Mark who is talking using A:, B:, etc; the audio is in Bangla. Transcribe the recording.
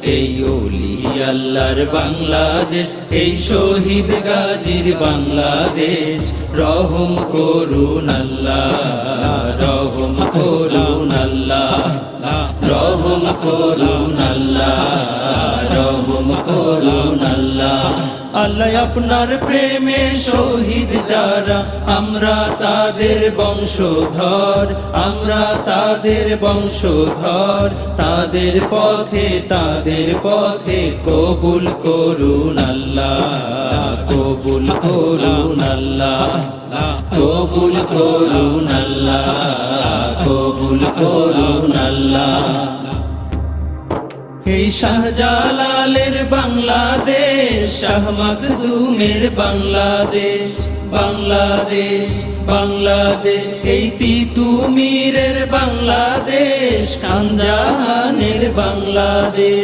A: এই ওলি আল্লাহর বাংলাদেশ, এই শহীদ গাজীর বাংলাদেশ। রহম করুন আল্লাহ, রহম করুন আল্লাহ, রহম করুন আল্লাহ, রহম করুন আল্লাহ। আল্লাহ আপনার প্রেমে শহীদ যারা, আমরা তাদের বংশধর, আমরা তাদের বংশধর। তাদের পথে কবুল করুন আল্লাহ, কবুল করুন আল্লাহ, কবুল করুন আল্লাহ, কবুল করুন আল্লাহ। এই শাহজালালের বাংলাদেশ, শাহ মাখদুমের বাংলাদেশ, বাংলাদেশ, বাংলাদেশ। এই তিতুমীরের বাংলাদেশ, খান জাহানের বাংলাদেশ।